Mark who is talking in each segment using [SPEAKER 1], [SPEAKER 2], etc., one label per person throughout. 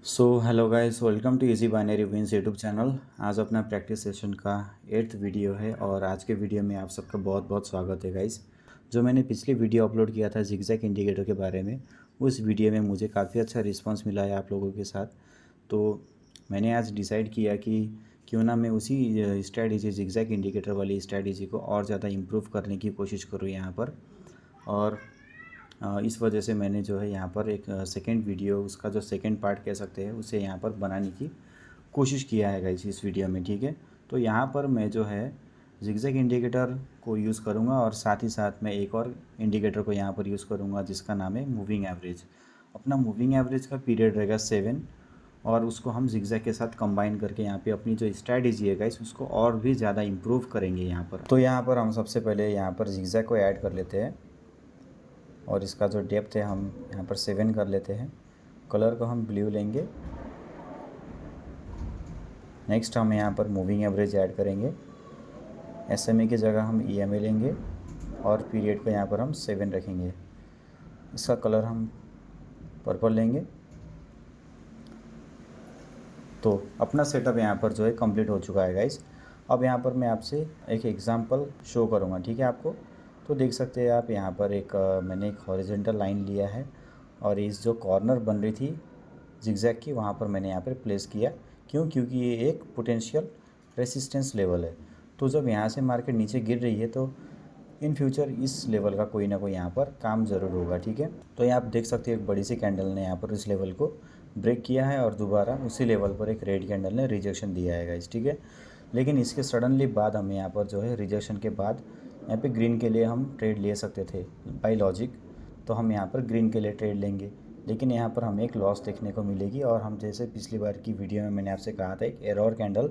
[SPEAKER 1] Hello guys, welcome to easy binary wins YouTube channel. आज अपना practice session का 8th video है और आज के वीडियो में आप सबका बहुत बहुत स्वागत है गाइस। जो मैंने पिछली वीडियो अपलोड किया था जिगजैग इंडिकेटर के बारे में, उस वीडियो में मुझे काफ़ी अच्छा रिस्पांस मिला है आप लोगों के साथ। तो मैंने आज डिसाइड किया कि क्यों ना मैं उसी स्ट्रैटेजी जिगजैग इंडिकेटर वाली स्ट्रैटेजी को और ज़्यादा इम्प्रूव करने की कोशिश करूँ यहाँ पर। और इस वजह से मैंने जो है यहाँ पर एक सेकंड वीडियो, उसका जो सेकंड पार्ट कह सकते हैं, उसे यहाँ पर बनाने की कोशिश किया है गाइस इस वीडियो में। ठीक है, तो यहाँ पर मैं जो है जिगजैग इंडिकेटर को यूज़ करूँगा और साथ ही साथ मैं एक और इंडिकेटर को यहाँ पर यूज़ करूँगा जिसका नाम है मूविंग एवरेज। अपना मूविंग एवरेज का पीरियड रहेगा 7 और उसको हम जिगजैग के साथ कंबाइन करके यहाँ पे अपनी जो स्ट्रैटेजी है गाइस उसको और भी ज़्यादा इम्प्रूव करेंगे यहाँ पर। तो यहाँ पर हम सबसे पहले यहाँ पर जिगजैग को ऐड कर लेते हैं और इसका जो डेप्थ है हम यहाँ पर 7 कर लेते हैं। कलर को हम ब्लू लेंगे। नेक्स्ट हम यहाँ पर मूविंग एवरेज ऐड करेंगे। SMA की जगह हम EMA लेंगे और पीरियड को यहाँ पर हम 7 रखेंगे। इसका कलर हम पर्पल लेंगे। तो अपना सेटअप यहाँ पर जो है कंप्लीट हो चुका है गाइस। अब यहाँ पर मैं आपसे एक एग्जांपल शो करूँगा, ठीक है आपको। तो देख सकते हैं आप यहाँ पर मैंने एक हॉरिजॉन्टल लाइन लिया है और इस जो कॉर्नर बन रही थी जिगजैग की, वहाँ पर मैंने यहाँ पर प्लेस किया। क्योंकि ये एक पोटेंशियल रेसिस्टेंस लेवल है। तो जब यहाँ से मार्केट नीचे गिर रही है तो इन फ्यूचर इस लेवल का कोई ना कोई यहाँ पर काम ज़रूर होगा, ठीक है। तो यहाँ आप देख सकते हैं एक बड़ी सी कैंडल ने यहाँ पर इस लेवल को ब्रेक किया है और दोबारा उसी लेवल पर एक रेड कैंडल ने रिजेक्शन दिया है गाइस, ठीक है। लेकिन इसके सडनली बाद हमें यहाँ पर जो है रिजेक्शन के बाद यहाँ पे ग्रीन के लिए हम ट्रेड ले सकते थे बाय लॉजिक। तो हम यहाँ पर ग्रीन के लिए ट्रेड लेंगे, लेकिन यहाँ पर हमें एक लॉस देखने को मिलेगी और हम जैसे पिछली बार की वीडियो में मैंने आपसे कहा था एक एरर कैंडल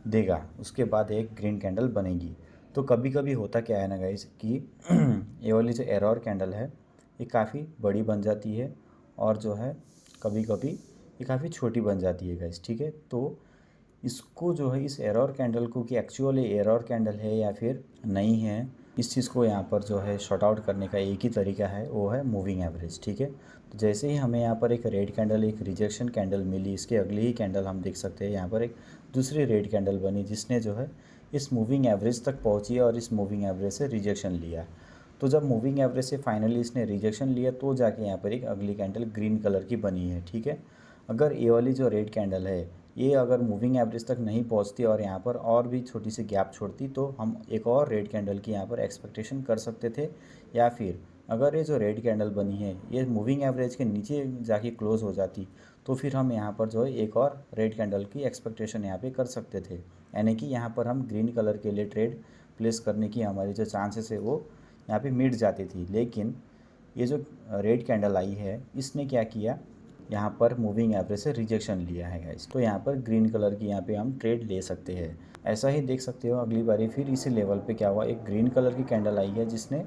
[SPEAKER 1] देगा, उसके बाद एक ग्रीन कैंडल बनेगी। तो कभी कभी होता क्या है ना गाइस कि ये वाली जो एरर कैंडल है ये काफ़ी बड़ी बन जाती है और जो है कभी कभी ये काफ़ी छोटी बन जाती है गाइस, ठीक है। तो इसको जो है इस एरर कैंडल को कि एक्चुअल एरर कैंडल है या फिर नहीं है, इस चीज़ को यहाँ पर जो है शॉर्ट आउट करने का एक ही तरीका है, वो है मूविंग एवरेज, ठीक है। तो जैसे ही हमें यहाँ पर एक रेड कैंडल, एक रिजेक्शन कैंडल मिली, इसके अगली ही कैंडल हम देख सकते हैं यहाँ पर एक दूसरी रेड कैंडल बनी जिसने जो है इस मूविंग एवरेज तक पहुँची और इस मूविंग एवरेज से रिजेक्शन लिया। तो जब मूविंग एवरेज से फाइनली इसने रिजेक्शन लिया तो जाके यहाँ पर एक अगली कैंडल ग्रीन कलर की बनी है, ठीक है। अगर ये वाली जो रेड कैंडल है ये अगर मूविंग एवरेज तक नहीं पहुंचती और यहाँ पर और भी छोटी सी गैप छोड़ती तो हम एक और रेड कैंडल की यहाँ पर एक्सपेक्टेशन कर सकते थे। या फिर अगर ये जो रेड कैंडल बनी है ये मूविंग एवरेज के नीचे जाके क्लोज़ हो जाती तो फिर हम यहाँ पर जो है एक और रेड कैंडल की एक्सपेक्टेशन यहाँ पे कर सकते थे। यानी कि यहाँ पर हम ग्रीन कलर के लिए ट्रेड प्लेस करने की हमारी जो चांसेस है वो यहाँ पे मिट जाती थी। लेकिन ये जो रेड कैंडल आई है इसने क्या किया, यहाँ पर मूविंग एवरेज से रिजेक्शन लिया है गाइस। तो यहाँ पर ग्रीन कलर की यहाँ पे हम ट्रेड ले सकते हैं। ऐसा ही देख सकते हो अगली बारी फिर इसी लेवल पे क्या हुआ, एक ग्रीन कलर की कैंडल आई है जिसने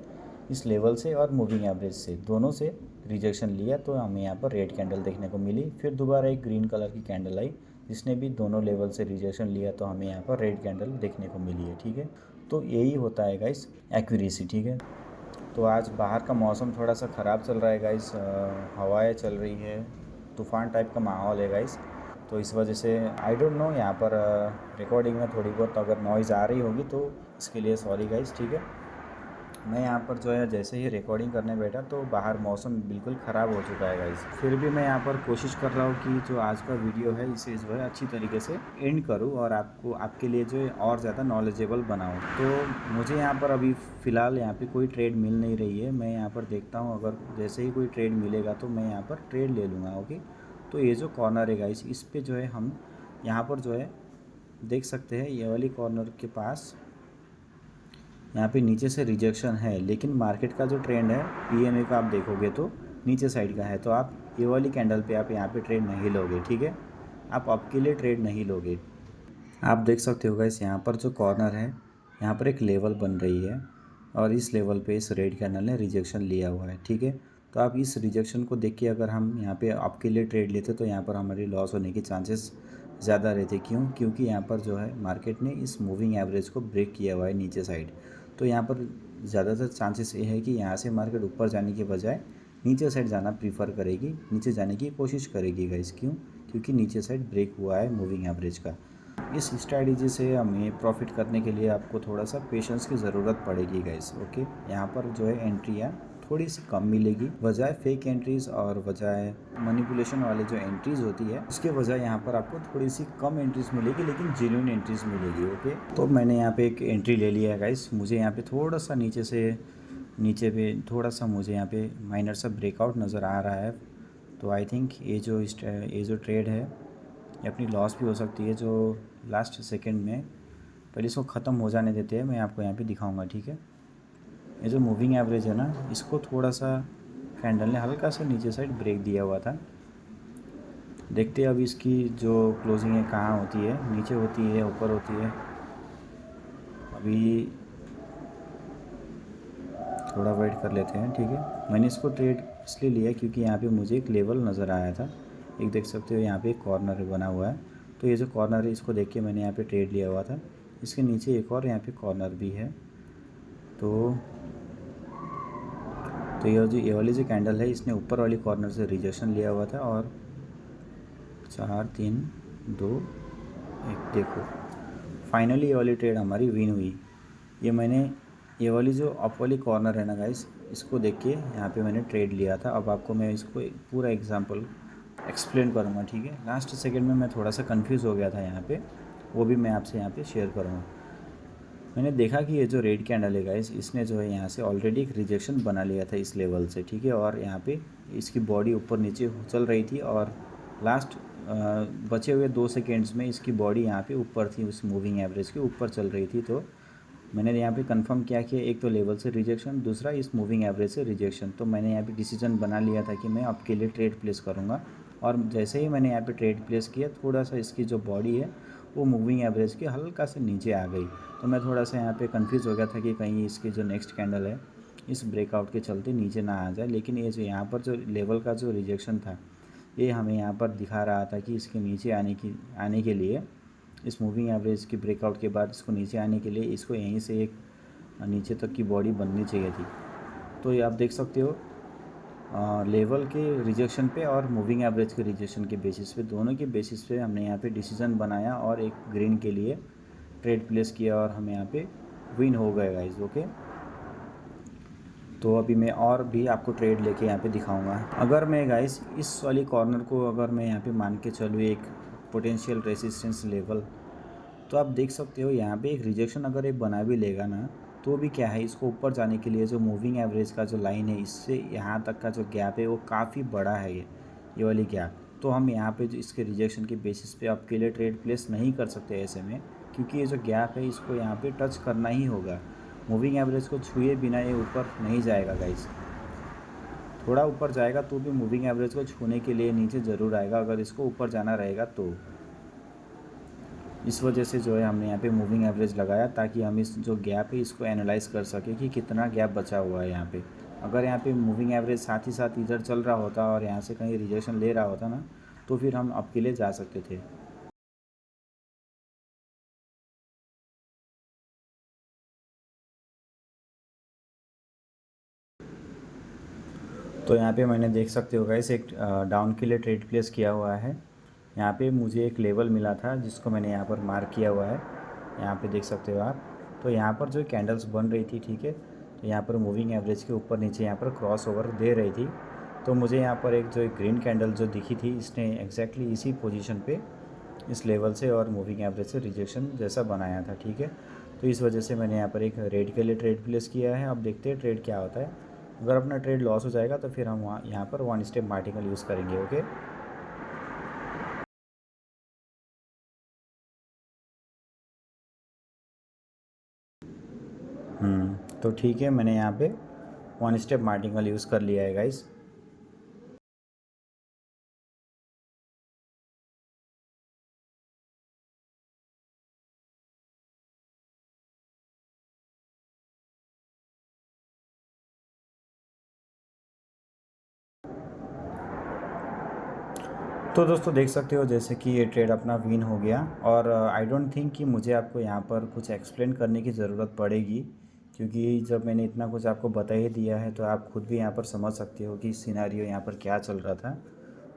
[SPEAKER 1] इस लेवल से और मूविंग एवरेज से दोनों से रिजेक्शन लिया तो हमें यहाँ पर रेड कैंडल देखने को मिली। फिर दोबारा एक ग्रीन कलर की कैंडल आई जिसने भी दोनों लेवल से रिजेक्शन लिया तो हमें यहाँ पर रेड कैंडल देखने को मिली है, ठीक है। तो यही होता है गाइस एक्यूरेसी, ठीक है। तो आज बाहर का मौसम थोड़ा सा ख़राब चल रहा है गाइस, हवाएं चल रही है, तूफ़ान टाइप का माहौल है गाइस। तो इस वजह से आई डोंट नो यहाँ पर रिकॉर्डिंग में थोड़ी बहुत अगर नॉइज़ आ रही होगी तो इसके लिए सॉरी गाइस, ठीक है। मैं यहाँ पर जो है जैसे ही रिकॉर्डिंग करने बैठा तो बाहर मौसम बिल्कुल ख़राब हो चुका है गाइस। फिर भी मैं यहाँ पर कोशिश कर रहा हूँ कि जो आज का वीडियो है इसे जो है अच्छी तरीके से एंड करूँ और आपको आपके लिए जो है और ज़्यादा नॉलेजेबल बनाऊँ। तो मुझे यहाँ पर अभी फ़िलहाल यहाँ पे कोई ट्रेड मिल नहीं रही है। मैं यहाँ पर देखता हूँ अगर जैसे ही कोई ट्रेड मिलेगा तो मैं यहाँ पर ट्रेड ले लूँगा, ओके। तो ये जो कॉर्नर है गाइस इस पर जो है हम यहाँ पर जो है देख सकते हैं ये वाली कॉर्नर के पास यहाँ पे नीचे से रिजेक्शन है, लेकिन मार्केट का जो ट्रेंड है EMA का आप देखोगे तो नीचे साइड का है। तो आप ये वाली कैंडल पे आप यहाँ पे ट्रेड नहीं लोगे, ठीक है। आप अप के लिए ट्रेड नहीं लोगे। आप देख सकते हो गाइस यहाँ पर जो कॉर्नर है यहाँ पर एक लेवल बन रही है और इस लेवल पे इस रेड कैंडल ने रिजेक्शन लिया हुआ है, ठीक है। तो आप इस रिजेक्शन को देख के अगर हम यहाँ पे अप के लिए ट्रेड लेते तो यहाँ पर हमारी लॉस होने की चांसेस ज़्यादा रहते। क्योंकि यहाँ पर जो है मार्केट ने इस मूविंग एवरेज को ब्रेक किया हुआ है नीचे साइड। तो यहाँ पर ज़्यादातर चांसेस ये है कि यहाँ से मार्केट ऊपर जाने के बजाय नीचे साइड जाना प्रीफर करेगी, नीचे जाने की कोशिश करेगी गाइस। क्यों? क्योंकि नीचे साइड ब्रेक हुआ है मूविंग एवरेज का। इस स्ट्रैटेजी से हमें प्रॉफिट करने के लिए आपको थोड़ा सा पेशेंस की ज़रूरत पड़ेगी गाइस। ओके, यहाँ पर जो है एंट्रियाँ थोड़ी सी कम मिलेगी, बजाय फेक एंट्रीज़ और बजाय मैनिपुलेशन वाले जो एंट्रीज़ होती है उसके बजाय यहाँ पर आपको थोड़ी सी कम एंट्रीज़ मिलेगी, लेकिन जेन्युइन एंट्रीज़ मिलेगी। ओके, तो मैंने यहाँ पे एक एंट्री ले लिया है गाइस। मुझे यहाँ पे थोड़ा सा नीचे पे थोड़ा सा मुझे यहाँ पे माइनर सा ब्रेकआउट नज़र आ रहा है। तो आई थिंक ये जो ट्रेड है ये अपनी लॉस भी हो सकती है, जो लास्ट सेकंड में। पहले इसको ख़त्म हो जाने देते हैं, मैं आपको यहाँ पे दिखाऊंगा, ठीक है। ये जो मूविंग एवरेज है ना, इसको थोड़ा सा कैंडल ने हल्का सा नीचे साइड ब्रेक दिया हुआ था। देखते हैं अब इसकी जो क्लोजिंग है कहाँ होती है, नीचे होती है ऊपर होती है। अभी थोड़ा वेट कर लेते हैं, ठीक है। मैंने इसको ट्रेड इसलिए लिया क्योंकि यहाँ पे मुझे एक लेवल नज़र आया था। एक देख सकते हो यहाँ पे एक कॉर्नर बना हुआ है, तो ये जो कॉर्नर है इसको देख के मैंने यहाँ पे ट्रेड लिया हुआ था। इसके नीचे एक और यहाँ पे कॉर्नर भी है। तो ये वाली जो कैंडल है इसने ऊपर वाली कॉर्नर से रिजेक्शन लिया हुआ था, और 4 3 2 1 देखो फाइनली ये वाली ट्रेड हमारी विन हुई। ये वाली जो अप वाली कॉर्नर है ना गाइस, इसको देख के यहाँ पे मैंने ट्रेड लिया था। अब आपको मैं इसको पूरा एग्जांपल एक्सप्लेन करूँगा, ठीक है। लास्ट सेकंड में मैं थोड़ा सा कंफ्यूज हो गया था यहाँ पे, वो भी मैं आपसे यहाँ पे शेयर करूँगा। मैंने देखा कि ये जो रेड कैंडल है गाइस, इसने जो है यहाँ से ऑलरेडी एक रिजेक्शन बना लिया था इस लेवल से, ठीक है। और यहाँ पे इसकी बॉडी ऊपर नीचे चल रही थी, और लास्ट बचे हुए 2 सेकेंड्स में इसकी बॉडी यहाँ पे ऊपर थी, उस मूविंग एवरेज के ऊपर चल रही थी। तो मैंने यहाँ पे कंफर्म किया कि एक तो लेवल से रिजेक्शन, दूसरा इस मूविंग एवरेज से रिजेक्शन। तो मैंने यहाँ पे डिसीजन बना लिया था कि मैं आपके लिए ट्रेड प्लेस करूँगा। और जैसे ही मैंने यहाँ पे ट्रेड प्लेस किया, थोड़ा सा इसकी जो बॉडी है वो मूविंग एवरेज के हल्का से नीचे आ गई। तो मैं थोड़ा सा यहाँ पे कंफ्यूज हो गया था कि कहीं इसकी जो नेक्स्ट कैंडल है इस ब्रेकआउट के चलते नीचे ना आ जाए। लेकिन ये जो यहाँ पर जो लेवल का जो रिजेक्शन था, ये हमें यहाँ पर दिखा रहा था कि इसके नीचे आने के लिए, इस मूविंग एवरेज की ब्रेकआउट के बाद इसको नीचे आने के लिए इसको यहीं से एक नीचे तक की बॉडी बननी चाहिए थी। तो ये आप देख सकते हो लेवल के रिजेक्शन पे और मूविंग एवरेज के रिजेक्शन के बेसिस पे, दोनों के बेसिस पे हमने यहाँ पे डिसीजन बनाया और एक ग्रीन के लिए ट्रेड प्लेस किया, और हम यहाँ पे विन हो गए गाइस। ओके, तो अभी मैं और भी आपको ट्रेड लेके यहाँ पे दिखाऊंगा। अगर मैं गाइस इस वाली कॉर्नर को अगर मैं यहाँ पे मान के चलूँ एक पोटेंशियल रेसिस्टेंस लेवल, तो आप देख सकते हो यहाँ पे एक रिजेक्शन अगर ये बना भी लेगा ना, तो भी क्या है, इसको ऊपर जाने के लिए जो मूविंग एवरेज का जो लाइन है इससे यहाँ तक का जो गैप है वो काफ़ी बड़ा है, ये वाली गैप। तो हम यहाँ पे जो इसके रिजेक्शन के बेसिस पे आपके लिए ट्रेड प्लेस नहीं कर सकते ऐसे में, क्योंकि ये जो गैप है इसको यहाँ पे टच करना ही होगा। मूविंग एवरेज को छुए बिना ये ऊपर नहीं जाएगा गाइस। थोड़ा ऊपर जाएगा तो भी मूविंग एवरेज को छूने के लिए नीचे ज़रूर आएगा, अगर इसको ऊपर जाना रहेगा तो। इस वजह से जो है हमने यहाँ पे मूविंग एवरेज लगाया, ताकि हम इस जो गैप है इसको एनालाइज कर सकें कि कितना गैप बचा हुआ है यहाँ पे। अगर यहाँ पे मूविंग एवरेज साथ ही साथ इधर चल रहा होता और यहाँ से कहीं रिजेक्शन ले रहा होता ना, तो फिर हम अप के लिए जा सकते थे। तो यहाँ पे मैंने देख सकते हो गाइस एक डाउन के लिए ट्रेड प्लेस किया हुआ है। यहाँ पे मुझे एक लेवल मिला था जिसको मैंने यहाँ पर मार्क किया हुआ है, यहाँ पे देख सकते हो आप। तो यहाँ पर जो कैंडल्स बन रही थी, ठीक है, तो यहाँ पर मूविंग एवरेज के ऊपर नीचे यहाँ पर क्रॉस ओवर दे रही थी। तो मुझे यहाँ पर एक जो ग्रीन कैंडल जो दिखी थी, इसने एग्जैक्टली इसी पोजीशन पे इस लेवल से और मूविंग एवरेज से रिजेक्शन जैसा बनाया था, ठीक है। तो इस वजह से मैंने यहाँ पर एक रेड के लिए ट्रेड प्लेस किया है। अब देखते हैं ट्रेड क्या होता है। अगर अपना ट्रेड लॉस हो जाएगा तो फिर हम यहाँ पर 1 स्टेप मार्टिकल यूज़ करेंगे। ओके, तो ठीक है, मैंने यहाँ पे 1 स्टेप मार्टिकल यूज़ कर लिया है गाइस। तो दोस्तों देख सकते हो जैसे कि ये ट्रेड अपना विन हो गया, और आई डोंट थिंक कि मुझे आपको यहाँ पर कुछ एक्सप्लेन करने की ज़रूरत पड़ेगी, क्योंकि जब मैंने इतना कुछ आपको बता ही दिया है तो आप खुद भी यहाँ पर समझ सकते हो कि सिनेरियो यहाँ पर क्या चल रहा था।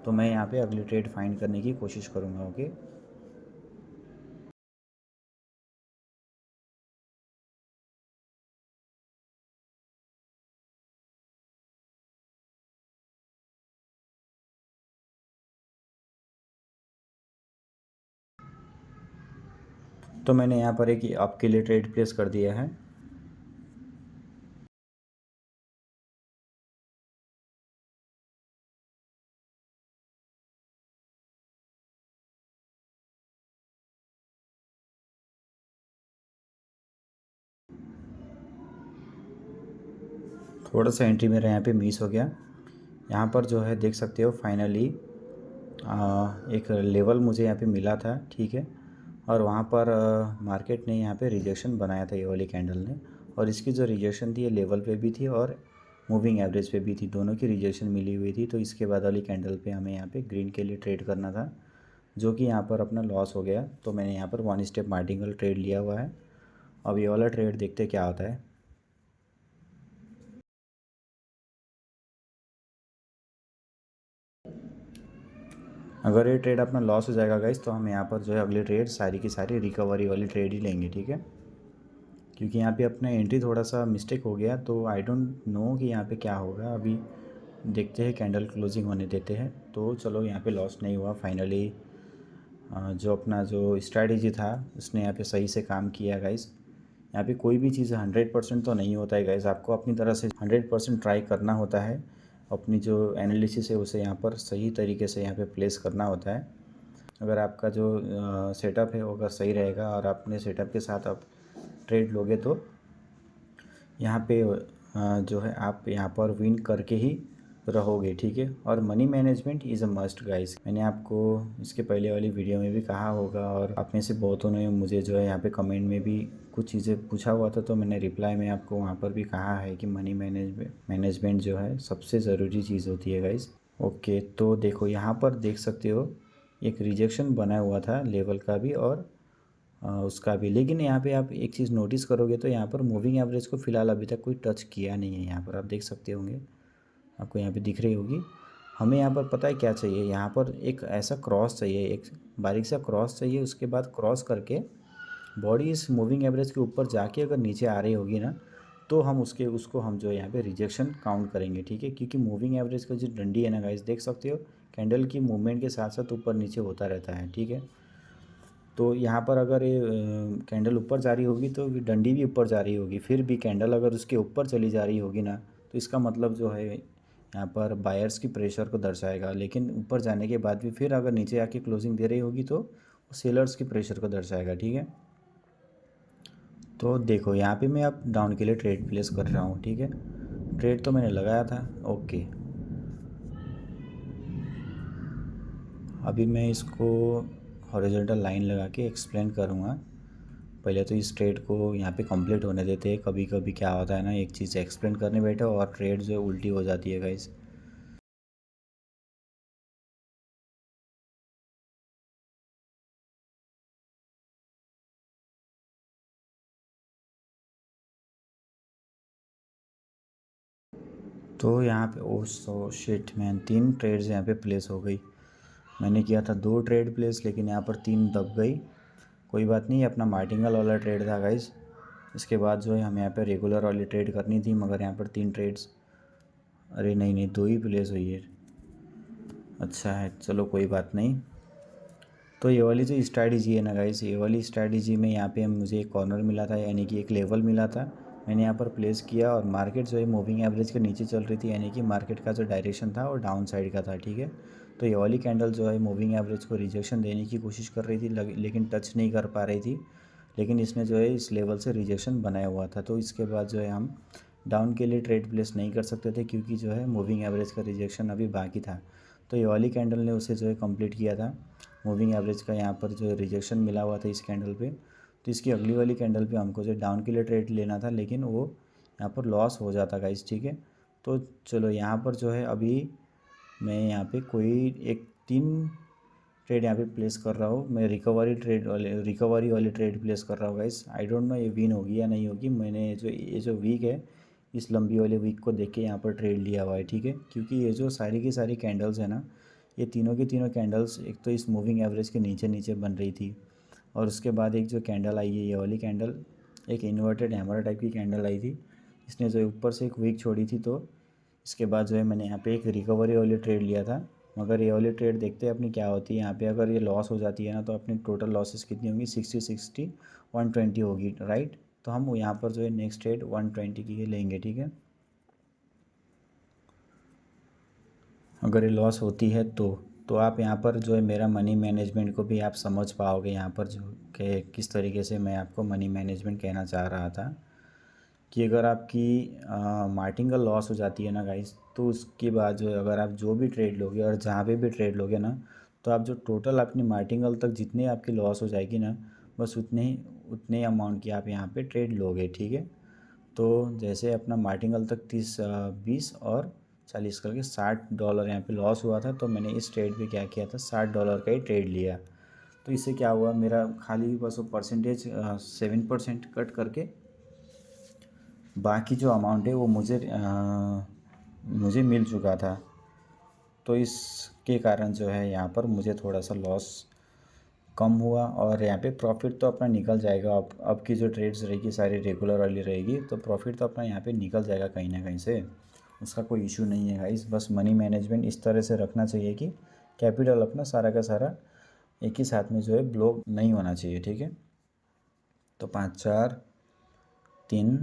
[SPEAKER 1] तो मैं यहाँ पे अगली ट्रेड फाइंड करने की कोशिश करूँगा। ओके, तो मैंने यहाँ पर एक आपके लिए ट्रेड प्लेस कर दिया है। थोड़ा सा एंट्री मेरा यहाँ पे मिस हो गया। यहाँ पर जो है देख सकते हो फाइनली एक लेवल मुझे यहाँ पे मिला था, ठीक है। और वहाँ पर मार्केट ने यहाँ पे रिजेक्शन बनाया था ये वाली कैंडल ने, और इसकी जो रिजेक्शन थी ये लेवल पे भी थी और मूविंग एवरेज पे भी थी, दोनों की रिजेक्शन मिली हुई थी। तो इसके बाद वाली कैंडल पे हमें यहाँ पे ग्रीन के लिए ट्रेड करना था, जो कि यहाँ पर अपना लॉस हो गया। तो मैंने यहाँ पर 1 स्टेप मार्जिनल ट्रेड लिया हुआ है। अब ये वाला ट्रेड देखते क्या होता है। अगर ये ट्रेड अपना लॉस हो जाएगा गाइस, तो हम यहाँ पर जो है अगली ट्रेड सारी की सारी रिकवरी वाली ट्रेड ही लेंगे, ठीक है। क्योंकि यहाँ पे अपना एंट्री थोड़ा सा मिस्टेक हो गया, तो आई डोंट नो कि यहाँ पे क्या होगा। अभी देखते हैं, कैंडल क्लोजिंग होने देते हैं। तो चलो, यहाँ पे लॉस नहीं हुआ फाइनली। जो अपना जो स्ट्रैटेजी था उसने यहाँ पे सही से काम किया गाइस। यहाँ पे कोई भी चीज़ 100% तो नहीं होता है गाइस, आपको अपनी तरह से 100% ट्राई करना होता है। अपनी जो एनालिसिस है उसे यहाँ पर सही तरीके से यहाँ पे प्लेस करना होता है। अगर आपका जो सेटअप है वो अगर सही रहेगा और अपने सेटअप के साथ आप ट्रेड लोगे, तो यहाँ पे जो है आप यहाँ पर विन करके ही रहोगे, ठीक है। और money management is a must guys. मैंने आपको इसके पहले वाली वीडियो में भी कहा होगा, और आप में से बहुतों ने मुझे जो है यहाँ पे कमेंट में भी कुछ चीज़ें पूछा हुआ था, तो मैंने रिप्लाई में आपको वहाँ पर भी कहा है कि मनी मैनेजमेंट जो है सबसे ज़रूरी चीज़ होती है गाइस। ओके, तो देखो यहाँ पर देख सकते हो एक रिजेक्शन बना हुआ था लेवल का भी और उसका भी। लेकिन यहाँ पे आप एक चीज़ नोटिस करोगे तो यहाँ पर मूविंग एवरेज को फ़िलहाल अभी तक कोई टच किया नहीं है। यहाँ पर आप देख सकते होंगे, आपको यहाँ पे दिख रही होगी। हमें यहाँ पर पता है क्या चाहिए, यहाँ पर एक ऐसा क्रॉस चाहिए, एक बारीक सा क्रॉस चाहिए। उसके बाद क्रॉस करके बॉडी इस मूविंग एवरेज के ऊपर जाके अगर नीचे आ रही होगी ना, तो हम उसको हम जो यहाँ पे रिजेक्शन काउंट करेंगे, ठीक है। क्योंकि मूविंग एवरेज का जो डंडी है ना गाइस, देख सकते हो कैंडल की मूवमेंट के साथ साथ ऊपर नीचे होता रहता है, ठीक है। तो यहाँ पर अगर ये कैंडल ऊपर जा रही होगी तो डंडी भी ऊपर जा रही होगी। फिर भी कैंडल अगर उसके ऊपर चली जा रही होगी ना, तो इसका मतलब जो है यहाँ पर बायर्स की प्रेशर को दर्शाएगा। लेकिन ऊपर जाने के बाद भी फिर अगर नीचे आके क्लोजिंग दे रही होगी तो सेलर्स की प्रेशर को दर्शाएगा, ठीक है। तो देखो यहाँ पे मैं अब डाउन के लिए ट्रेड प्लेस कर रहा हूँ, ठीक है। ट्रेड तो मैंने लगाया था। ओके, अभी मैं इसको हॉरिजॉन्टल लाइन लगा के एक्सप्लेन करूँगा। पहले तो इस ट्रेड को यहाँ पे कंप्लीट होने देते हैं। कभी कभी क्या होता है ना, एक चीज़ एक्सप्लेन करने बैठे और ट्रेड जो है उल्टी हो जाती है गाइस। तो यहाँ पे ओ सो शिट मैन, 3 ट्रेड्स यहाँ पे प्लेस हो गई। मैंने किया था 2 ट्रेड प्लेस, लेकिन यहाँ पर 3 दब गई। कोई बात नहीं, अपना मार्टिंगल वाला ट्रेड था गाइस। इसके बाद जो है हमें यहाँ पे रेगुलर वाली ट्रेड करनी थी, मगर यहाँ पर 3 ट्रेड्स, अरे नहीं नहीं, 2 ही प्लेस हुई है। अच्छा है, चलो कोई बात नहीं। तो ये वाली जो स्ट्रैटेजी है ना गाइस, ये वाली स्ट्रैटेजी में यहाँ पे मुझे एक कॉर्नर मिला था, यानी कि एक लेवल मिला था। मैंने यहाँ पर प्लेस किया और मार्केट जो है मूविंग एवरेज के नीचे चल रही थी, यानी कि मार्केट का जो डायरेक्शन था वो डाउन साइड का था, ठीक है। तो ये वाली कैंडल जो है मूविंग एवरेज को रिजेक्शन देने की कोशिश कर रही थी, लेकिन टच नहीं कर पा रही थी। लेकिन इसने जो है इस लेवल से रिजेक्शन बनाया हुआ था। तो इसके बाद जो है हम डाउन के लिए ट्रेड प्लेस नहीं कर सकते थे, क्योंकि जो है मूविंग एवरेज का रिजेक्शन अभी बाकी था। तो ये वाली कैंडल ने उसे जो है कंप्लीट किया था। मूविंग एवरेज का यहाँ पर जो रिजेक्शन मिला हुआ था इस कैंडल पे, तो इसकी अगली वाली कैंडल पे हमको जो डाउन के लिए ट्रेड लेना था, लेकिन वो यहाँ पर लॉस हो जाता गाइस, ठीक है। तो चलो यहाँ पर जो है अभी मैं यहाँ पे कोई एक 3 ट्रेड यहाँ पे प्लेस कर रहा हूँ। मैं रिकवरी वाली ट्रेड प्लेस कर रहा हूँ गाइस। आई डोंट नो ये विन होगी या नहीं होगी। मैंने जो ये जो वीक है, इस लंबी वाले वीक को देख के यहाँ पर ट्रेड लिया हुआ है, ठीक है। क्योंकि ये जो सारी की सारी कैंडल्स है ना, ये तीनों की तीनों कैंडल्स एक तो इस मूविंग एवरेज के नीचे नीचे बन रही थी, और उसके बाद एक जो कैंडल आई है ये वाली कैंडल एक इन्वर्टेड हैमर टाइप की कैंडल आई थी, इसने जो ऊपर से एक वीक छोड़ी थी। तो इसके बाद जो है मैंने यहाँ पे एक रिकवरी वाली ट्रेड लिया था, मगर ये वाली ट्रेड देखते हैं अपनी क्या होती है। यहाँ पे अगर ये लॉस हो जाती है ना, तो अपनी टोटल लॉसेस कितनी होंगी, 60 120 होगी, राइट। तो हम यहाँ पर जो है नेक्स्ट ट्रेड 120 की ही लेंगे, ठीक है। अगर ये लॉस होती है तो आप यहाँ पर जो है मेरा मनी मैनेजमेंट को भी आप समझ पाओगे यहाँ पर, जो कि किस तरीके से मैं आपको मनी मैनेजमेंट कहना चाह रहा था कि अगर आपकी मार्टिंगल लॉस हो जाती है ना गाइस, तो उसके बाद जो है अगर आप जो भी ट्रेड लोगे और जहाँ पे भी ट्रेड लोगे ना, तो आप जो टोटल अपनी मार्टिंगल तक जितनी आपकी लॉस हो जाएगी ना, बस उतने अमाउंट की आप यहाँ पे ट्रेड लोगे, ठीक है। तो जैसे अपना मार्टिंगल तक 20 और 40 करके $60 यहाँ पे लॉस हुआ था, तो मैंने इस ट्रेड पे क्या किया था, $60 का ही ट्रेड लिया। तो इससे क्या हुआ, मेरा खाली बस वो परसेंटेज 7% कट करके बाकी जो अमाउंट है वो मुझे मिल चुका था। तो इसके कारण जो है यहाँ पर मुझे थोड़ा सा लॉस कम हुआ, और यहाँ पे प्रॉफिट तो अपना निकल जाएगा। अब की जो ट्रेड्स रहेगी सारी रेगुलर वाली रहेगी, तो प्रॉफिट तो अपना यहाँ पे निकल जाएगा कहीं ना कहीं से, उसका कोई इशू नहीं है गाइस। बस मनी मैनेजमेंट इस तरह से रखना चाहिए कि कैपिटल अपना सारा का सारा एक ही साथ में जो है ब्लॉक नहीं होना चाहिए, ठीक है। तो 5 4 3,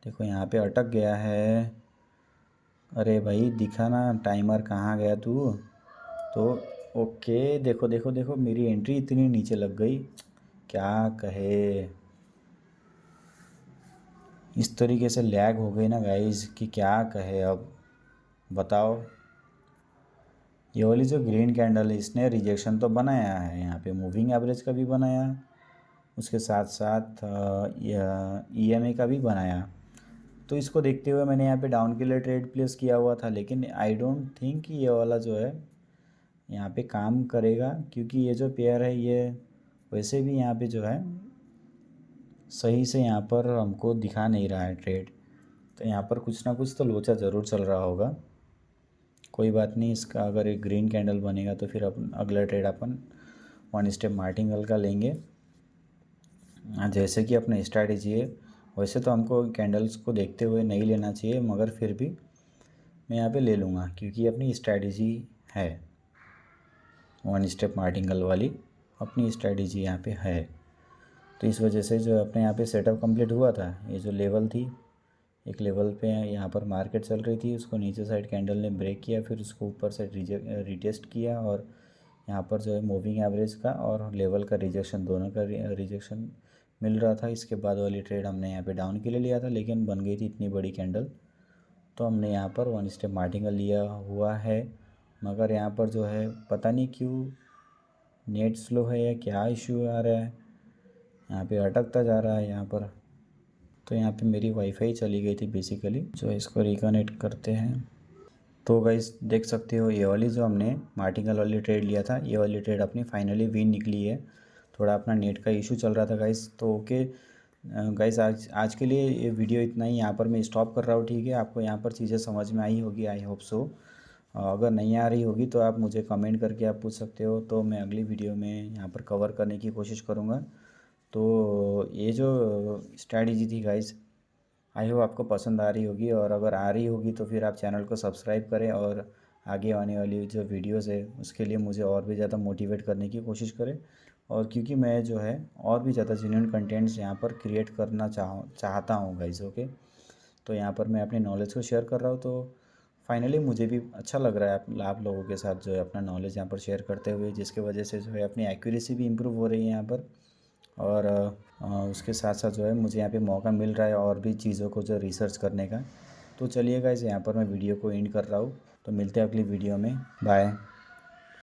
[SPEAKER 1] देखो यहाँ पे अटक गया है, अरे भाई दिखा ना टाइमर, कहाँ गया तू। तो ओके, देखो देखो देखो मेरी एंट्री इतनी नीचे लग गई, क्या कहे। इस तरीके से लैग हो गई ना गाइस कि क्या कहे अब, बताओ। ये वाली जो ग्रीन कैंडल है इसने रिजेक्शन तो बनाया है, यहाँ पे मूविंग एवरेज का भी बनाया, उसके साथ साथ EMA का भी बनाया। तो इसको देखते हुए मैंने यहाँ पे डाउन के लिए ट्रेड प्लेस किया हुआ था, लेकिन आई डोंट थिंक कि ये वाला जो है यहाँ पे काम करेगा, क्योंकि ये जो पेयर है ये वैसे भी यहाँ पे जो है सही से यहाँ पर हमको दिखा नहीं रहा है ट्रेड। तो यहाँ पर कुछ ना कुछ तो लोचा ज़रूर चल रहा होगा, कोई बात नहीं। इसका अगर एक ग्रीन कैंडल बनेगा तो फिर अगला ट्रेड अपन 1 स्टेप मार्टिंगल का लेंगे। जैसे कि अपना स्ट्रैटेजी है वैसे तो हमको कैंडल्स को देखते हुए नहीं लेना चाहिए, मगर फिर भी मैं यहाँ पे ले लूँगा क्योंकि अपनी स्ट्रैटेजी है 1 स्टेप मार्टिंगल वाली, अपनी स्ट्रैटेजी यहाँ पे है। तो इस वजह से जो अपने यहाँ पे सेटअप कंप्लीट हुआ था, ये जो लेवल थी, एक लेवल पे यहाँ पर मार्केट चल रही थी, उसको नीचे साइड कैंडल ने ब्रेक किया, फिर उसको ऊपर साइड रिटेस्ट किया, और यहाँ पर जो है मूविंग एवरेज का और लेवल का रिजेक्शन, दोनों का रिजेक्शन मिल रहा था। इसके बाद वाली ट्रेड हमने यहाँ पे डाउन के लिए लिया था, लेकिन बन गई थी इतनी बड़ी कैंडल, तो हमने यहाँ पर 1 स्टेप मार्टिंगल लिया हुआ है। मगर यहाँ पर जो है पता नहीं क्यों नेट स्लो है या क्या इशू आ रहा है, यहाँ पे अटकता जा रहा है यहाँ पर। तो यहाँ पे मेरी वाईफाई चली गई थी बेसिकली, जो इसको रिकनेक्ट करते हैं। तो गाइस देख सकते हो ये वाली जो हमने मार्टिंगल वाली ट्रेड लिया था, ये वाली ट्रेड अपनी फाइनली विन निकली है। थोड़ा अपना नेट का इशू चल रहा था गाइस, तो ओके गाइस, आज के लिए ये वीडियो इतना ही, यहाँ पर मैं स्टॉप कर रहा हूँ, ठीक है। आपको यहाँ पर चीज़ें समझ में आई होगी, आई होप सो। अगर नहीं आ रही होगी तो आप मुझे कमेंट करके आप पूछ सकते हो, तो मैं अगली वीडियो में यहाँ पर कवर करने की कोशिश करूँगा। तो ये जो स्ट्रैटेजी थी गाइस, आई होप आपको पसंद आ रही होगी, और अगर आ रही होगी तो फिर आप चैनल को सब्सक्राइब करें, और आगे आने वाली जो वीडियोस है उसके लिए मुझे और भी ज़्यादा मोटिवेट करने की कोशिश करें। और क्योंकि मैं जो है और भी ज़्यादा जेन्युइन कंटेंट्स यहाँ पर क्रिएट करना चाहता हूँ गाइस, ओके। तो यहाँ पर मैं अपने नॉलेज को शेयर कर रहा हूँ, तो फाइनली मुझे भी अच्छा लग रहा है आप लोगों के साथ जो है अपना नॉलेज यहाँ पर शेयर करते हुए, जिसके वजह से जो है अपनी एक्यूरेसी भी इम्प्रूव हो रही है यहाँ पर। और उसके साथ साथ जो है मुझे यहाँ पे मौका मिल रहा है और भी चीज़ों को जो रिसर्च करने का। तो चलिए गाइस, यहाँ पर मैं वीडियो को एंड कर रहा हूँ, तो मिलते हैं अगली वीडियो में, बाय।